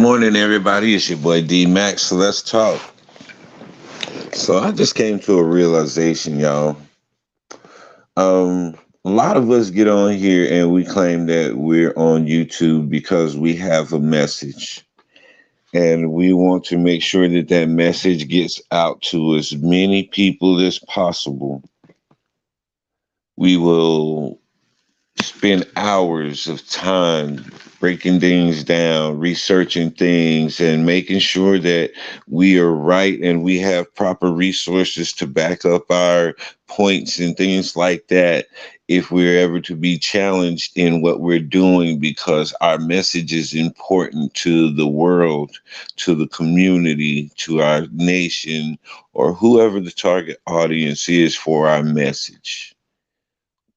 morning, everybody. It's your boy D Max. So let's talk. So I just came to a realization, y'all. A lot of us get on here and we claim that we're on YouTube because we have a message, and we want to make sure that that message gets out to as many people as possible. We will spend hours of time breaking things down, researching things, and making sure that we are right and we have proper resources to back up our points and things like that if we're ever to be challenged in what we're doing, because our message is important to the world, to the community, to our nation, or whoever the target audience is for our message.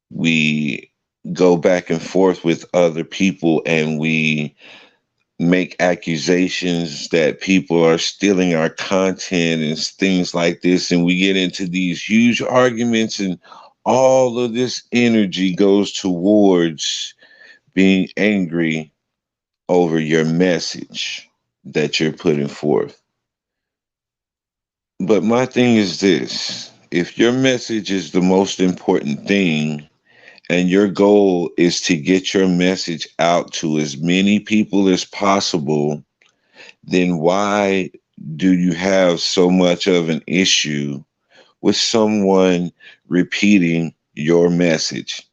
We go back and forth with other people and we make accusations that people are stealing our content and things like this, and we get into these huge arguments, and all of this energy goes towards being angry over your message that you're putting forth. But my thing is this: if your message is the most important thing, and your goal is to get your message out to as many people as possible, then why do you have so much of an issue with someone repeating your message?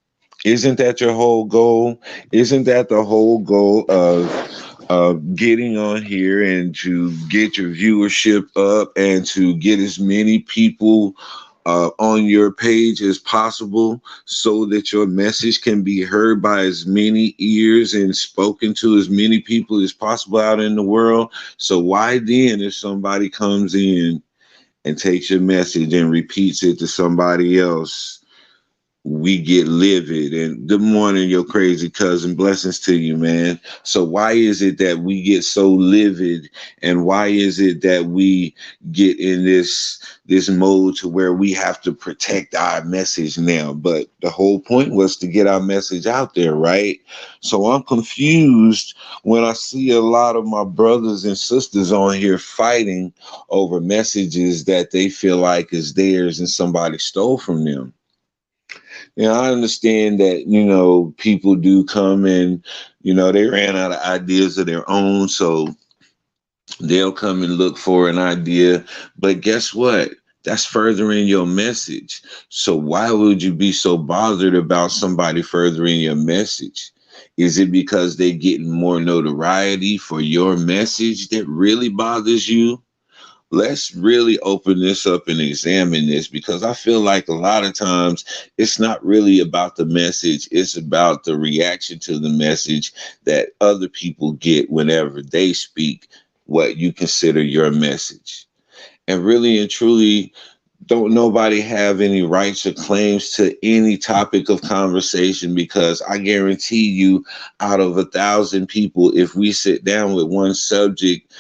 Isn't that your whole goal? Isn't that the whole goal of getting on here and to get your viewership up and to get as many people on your page as possible so that your message can be heard by as many ears and spoken to as many people as possible out in the world? So why then, if somebody comes in and takes your message and repeats it to somebody else, we get livid? And good morning, your crazy cousin. Blessings to you, man. So why is it that we get so livid, and why is it that we get in this mode to where we have to protect our message now? But the whole point was to get our message out there, right? So I'm confused when I see a lot of my brothers and sisters on here fighting over messages that they feel like is theirs and somebody stole from them. I understand that, people do come and, they ran out of ideas of their own. So they'll come and look for an idea. But guess what? That's furthering your message. So why would you be so bothered about somebody furthering your message? Is it because they're getting more notoriety for your message that really bothers you? Let's really open this up and examine this, because I feel like a lot of times it's not really about the message. It's about the reaction to the message that other people get whenever they speak what you consider your message. And really and truly, don't nobody have any rights or claims to any topic of conversation, because I guarantee you, out of 1,000 people, if we sit down with one subject,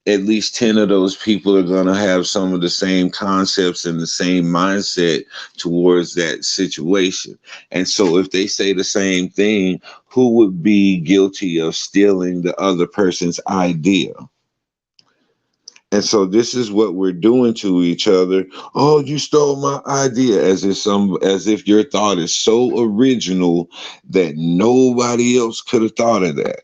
at least 10 of those people are going to have some of the same concepts and the same mindset towards that situation. And so if they say the same thing, who would be guilty of stealing the other person's idea? And so this is what we're doing to each other. Oh, you stole my idea, as if your thought is so original that nobody else could have thought of that.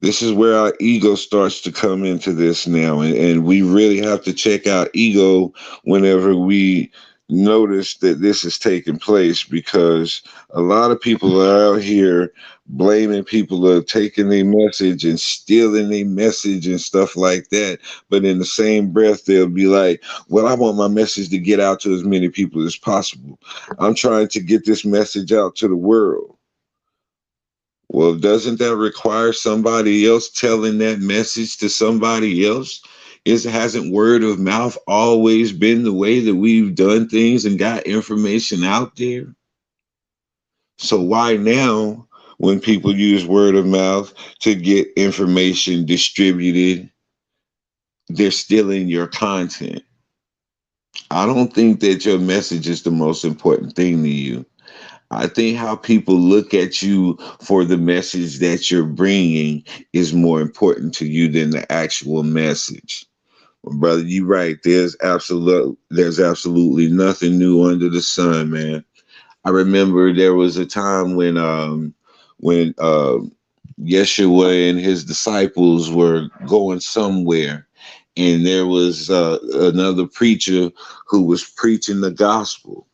This is where our ego starts to come into this now. And we really have to check our ego whenever we notice that this is taking place, because a lot of people are out here blaming people are taking their message and stealing their message and stuff like that. But in the same breath, they'll be like, well, I want my message to get out to as many people as possible. I'm trying to get this message out to the world. Well, doesn't that require somebody else telling that message to somebody else? Hasn't word of mouth always been the way that we've done things and got information out there? So why now, when people use word of mouth to get information distributed, they're stealing your content? I don't think that your message is the most important thing to you. I think how people look at you for the message that you're bringing is more important to you than the actual message. Brother, you right. There's absolutely nothing new under the sun, man. I remember there was a time when Yeshua and his disciples were going somewhere, and there was another preacher who was preaching the gospel,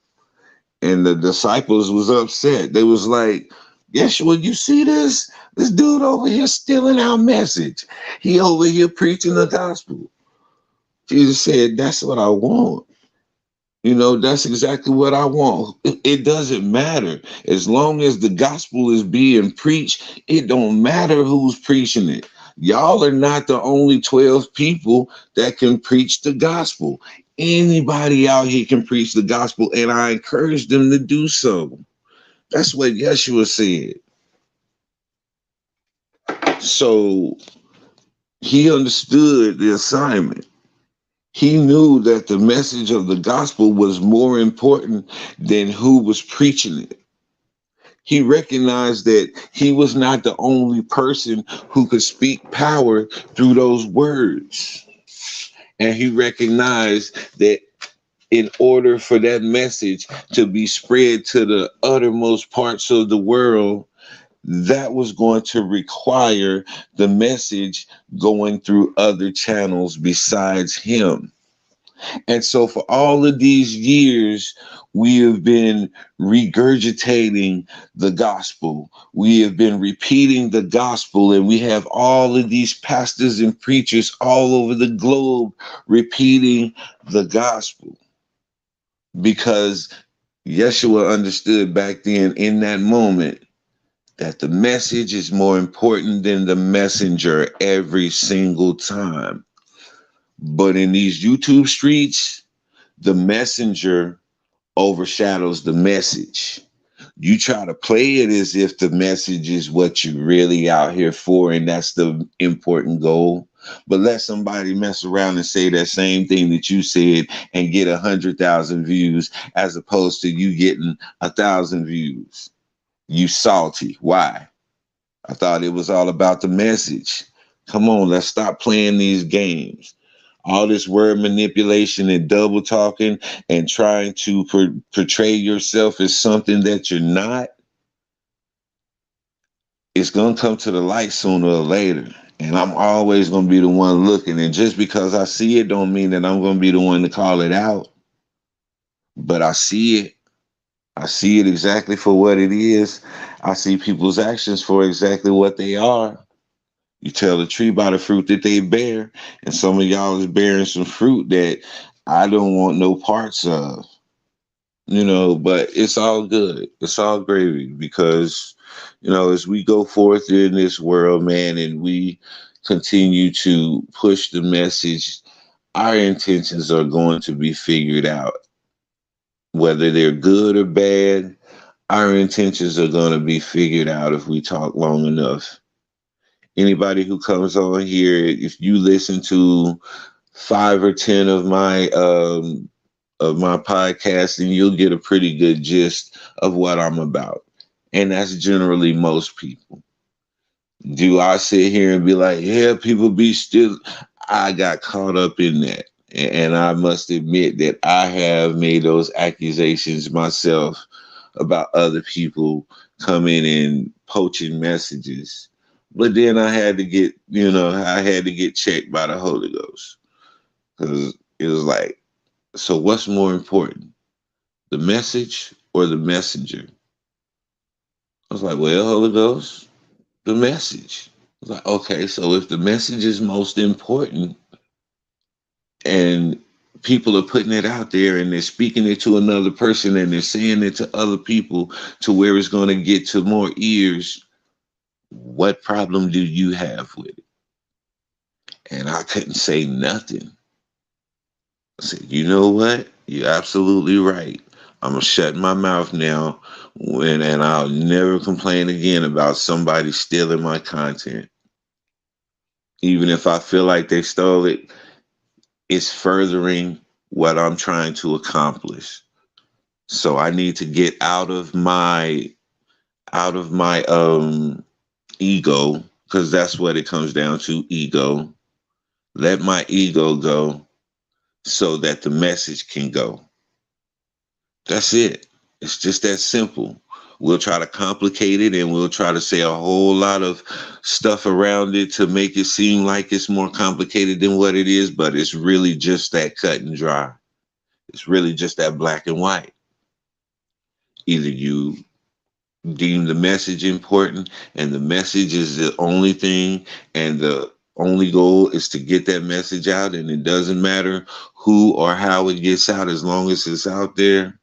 and the disciples was upset. They was like, Yeshua, you see this dude over here stealing our message. He over here preaching the gospel. Jesus said, that's what I want. That's exactly what I want. It doesn't matter. As long as the gospel is being preached, it don't matter who's preaching it. Y'all are not the only 12 people that can preach the gospel. Anybody out here can preach the gospel, and I encourage them to do so. That's what Yeshua said. So he understood the assignment. He knew that the message of the gospel was more important than who was preaching it. He recognized that he was not the only person who could speak power through those words. And he recognized that in order for that message to be spread to the uttermost parts of the world, that was going to require the message going through other channels besides him. And so for all of these years, we have been regurgitating the gospel. We have been repeating the gospel, and we have all of these pastors and preachers all over the globe repeating the gospel because Yeshua understood back then in that moment that the message is more important than the messenger every single time. But in these YouTube streets, the messenger overshadows the message. You try to play it as if the message is what you're really out here for, and that's the important goal. But let somebody mess around and say that same thing that you said and get 100,000 views, as opposed to you getting 1,000 views. You salty. Why? I thought it was all about the message. Come on, let's stop playing these games. All this word manipulation and double talking and trying to portray yourself as something that you're not, it's going to come to the light sooner or later. And I'm always going to be the one looking. And just because I see it don't mean that I'm going to be the one to call it out. But I see it. I see it exactly for what it is. I see people's actions for exactly what they are. You tell the tree by the fruit that they bear. And some of y'all is bearing some fruit that I don't want no parts of. But it's all good. It's all gravy because, as we go forth in this world, man, and we continue to push the message, our intentions are going to be figured out. Whether they're good or bad, our intentions are going to be figured out if we talk long enough. Anybody who comes on here, if you listen to 5 or 10 of my podcast, and you'll get a pretty good gist of what I'm about. And that's generally most people. Do I sit here and be like, yeah, people be still? I got caught up in that. And I must admit that I have made those accusations myself about other people coming and poaching messages. But then I had to get checked by the Holy Ghost. Because it was like, so what's more important? The message or the messenger? I was like, well, Holy Ghost, the message. I was like, okay, so if the message is most important and people are putting it out there and they're speaking it to another person and they're saying it to other people to where it's going to get to more ears, what problem do you have with it? And I couldn't say nothing. I said, you know what? You're absolutely right. I'm gonna shut my mouth now and I'll never complain again about somebody stealing my content. Even if I feel like they stole it, it's furthering what I'm trying to accomplish. So I need to get out of my ego, because that's what it comes down to, ego. Let my ego go so that the message can go. That's it. It's just that simple. We'll try to complicate it and we'll try to say a whole lot of stuff around it to make it seem like it's more complicated than what it is, but it's really just that cut and dry. It's really just that black and white. Either you deem the message important and the message is the only thing and the only goal is to get that message out, and it doesn't matter who or how it gets out as long as it's out there,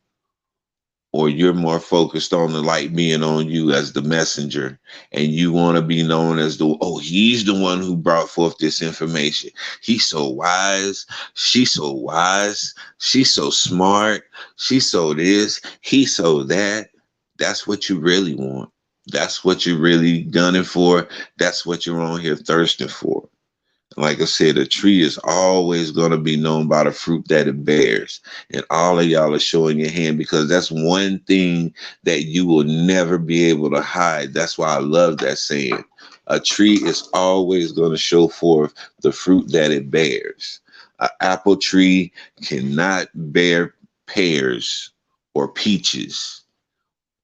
or you're more focused on the light being on you as the messenger and you want to be known as the, oh, he's the one who brought forth this information, he's so wise, she's so smart, she's so this, he's so that. That's what you really want. That's what you're really gunning for. That's what you're on here thirsting for. Like I said, a tree is always going to be known by the fruit that it bears. And all of y'all are showing your hand because that's one thing that you will never be able to hide. That's why I love that saying. A tree is always going to show forth the fruit that it bears. An apple tree cannot bear pears or peaches.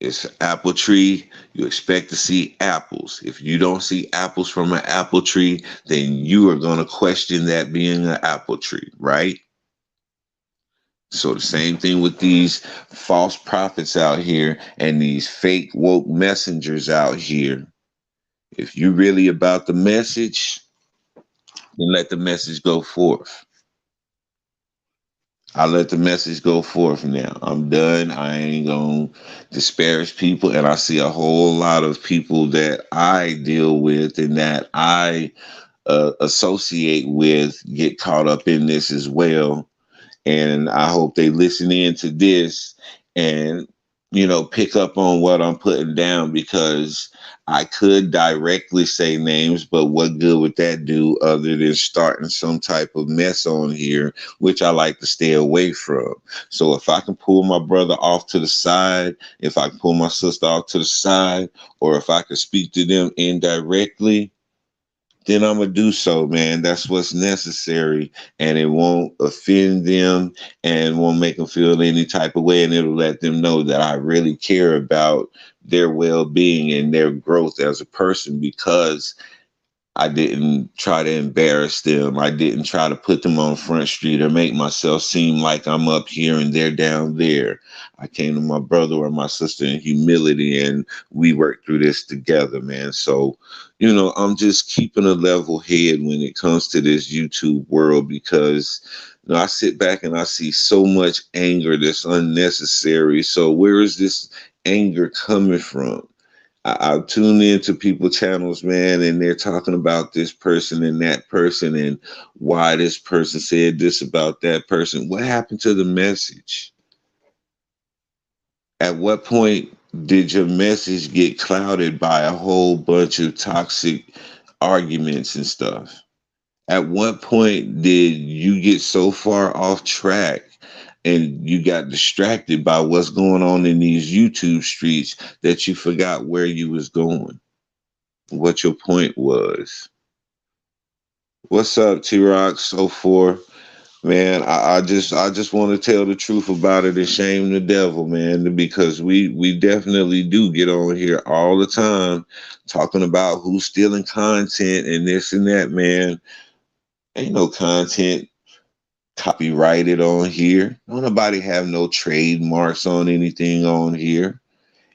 It's an apple tree. You expect to see apples. If you don't see apples from an apple tree, then you are going to question that being an apple tree, right? So the same thing with these false prophets out here and these fake woke messengers out here. If you really about the message, then let the message go forth. I let the message go forth now. I'm done. I ain't gonna disparage people, and I see a whole lot of people that I deal with and that I associate with get caught up in this as well, and I hope they listen in to this and pick up on what I'm putting down, because I could directly say names, but what good would that do other than starting some type of mess on here, which I like to stay away from. So if I can pull my brother off to the side, if I can pull my sister off to the side, or if I can speak to them indirectly, then I'm gonna do so, man. That's what's necessary, and it won't offend them, and won't make them feel any type of way, and it'll let them know that I really care about their well-being and their growth as a person, because I didn't try to embarrass them. I didn't try to put them on Front Street or make myself seem like I'm up here and they're down there. I came to my brother or my sister in humility, and we worked through this together, man. So, I'm just keeping a level head when it comes to this YouTube world, because I sit back and I see so much anger that's unnecessary. So where is this anger coming from? I tune into people channels, man, and they're talking about this person and that person and why this person said this about that person. What happened to the message? At what point did your message get clouded by a whole bunch of toxic arguments and stuff? At what point did you get so far off track and you got distracted by what's going on in these YouTube streets that you forgot where you was going, what your point was? What's up, T Rock? So forth, man. I just want to tell the truth about it and shame the devil, man, because we definitely do get on here all the time talking about who's stealing content and this and that, man. Ain't no content copyrighted on here. Don't nobody have no trademarks on anything on here.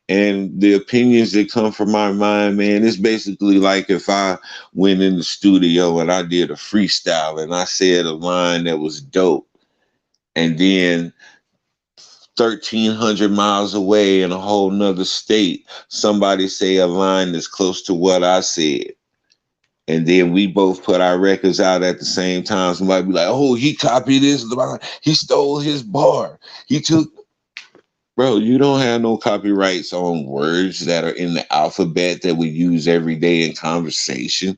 And the opinions that come from my mind, man, it's basically like if I went in the studio and I did a freestyle and I said a line that was dope, and then 1,300 miles away in a whole nother state, somebody say a line that's close to what I said. And then we both put our records out at the same time. Somebody be like, oh, he copied this, he stole his bar. He took. Bro, you don't have no copyrights on words that are in the alphabet that we use every day in conversation.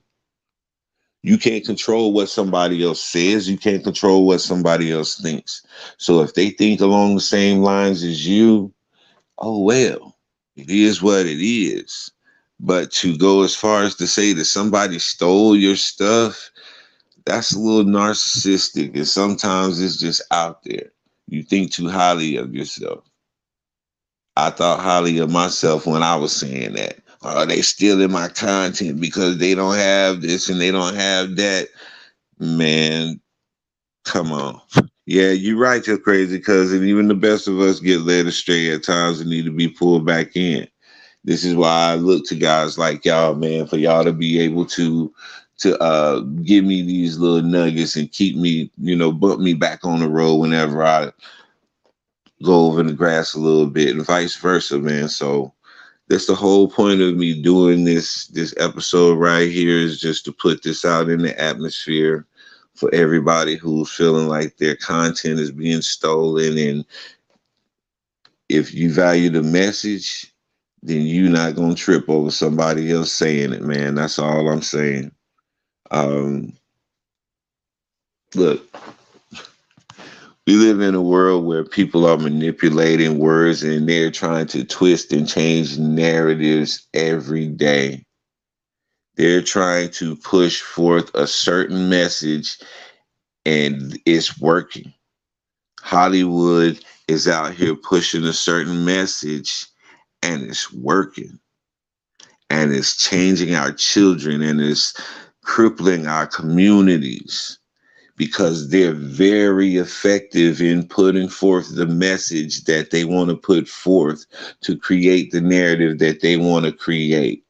You can't control what somebody else says. You can't control what somebody else thinks. So if they think along the same lines as you, oh well, it is what it is. But to go as far as to say that somebody stole your stuff, that's a little narcissistic. And sometimes it's just out there. You think too highly of yourself. I thought highly of myself when I was saying that. Oh, they stealing my content because they don't have this and they don't have that. Man, come on. Yeah, you're right, you're crazy cousin. Even the best of us get led astray at times and need to be pulled back in. This is why I look to guys like y'all, man, for y'all to be able to give me these little nuggets and keep me, bump me back on the road whenever I go over the grass a little bit and vice versa, man. So that's the whole point of me doing this episode right here, is just to put this out in the atmosphere for everybody who's feeling like their content is being stolen. And if you value the message, then you're not gonna trip over somebody else saying it, man. That's all I'm saying. Um, Look, we live in a world where people are manipulating words and they're trying to twist and change narratives every day. They're trying to push forth a certain message and it's working. Hollywood is out here pushing a certain message and it's working. And it's changing our children and it's crippling our communities because they're very effective in putting forth the message that they want to put forth to create the narrative that they want to create.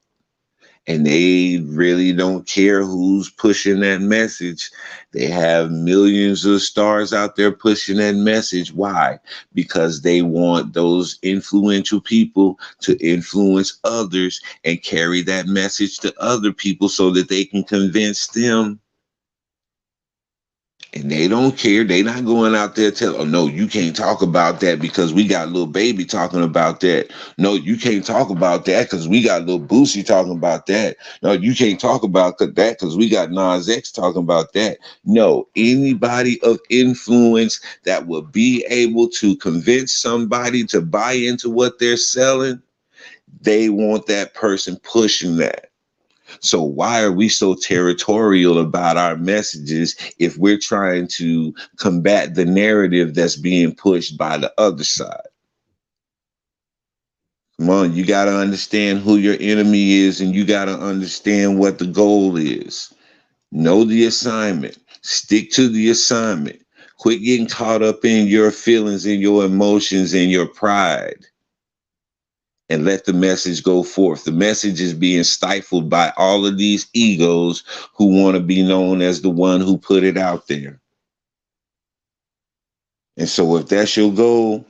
And they really don't care who's pushing that message. They have millions of stars out there pushing that message. Why? Because they want those influential people to influence others and carry that message to other people so that they can convince them. And they don't care. They not going out there telling, oh, no, you can't talk about that because we got little baby talking about that. No, you can't talk about that because we got little Boosie talking about that. No, you can't talk about that because we got Nas X talking about that. No, anybody of influence that will be able to convince somebody to buy into what they're selling, they want that person pushing that. So why are we so territorial about our messages if we're trying to combat the narrative that's being pushed by the other side? Come on, you got to understand who your enemy is and you got to understand what the goal is. Know the assignment. Stick to the assignment. Quit getting caught up in your feelings and your emotions and your pride. And let the message go forth. The message is being stifled by all of these egos who want to be known as the one who put it out there. And so if that's your goal,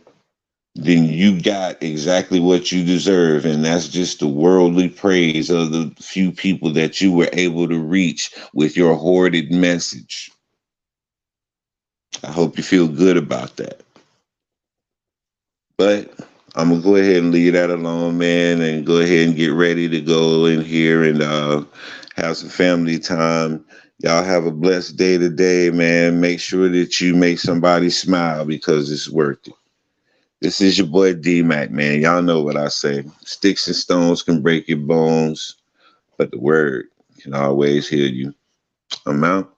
then you got exactly what you deserve. And that's just the worldly praise of the few people that you were able to reach with your hoarded message. I hope you feel good about that. But I'm gonna go ahead and leave that alone, man, and go ahead and get ready to go in here and have some family time. Y'all have a blessed day today, man. Make sure that you make somebody smile because it's worth it. This is your boy D Mac, man. Y'all know what I say. Sticks and stones can break your bones, but the word can always heal you. I'm out.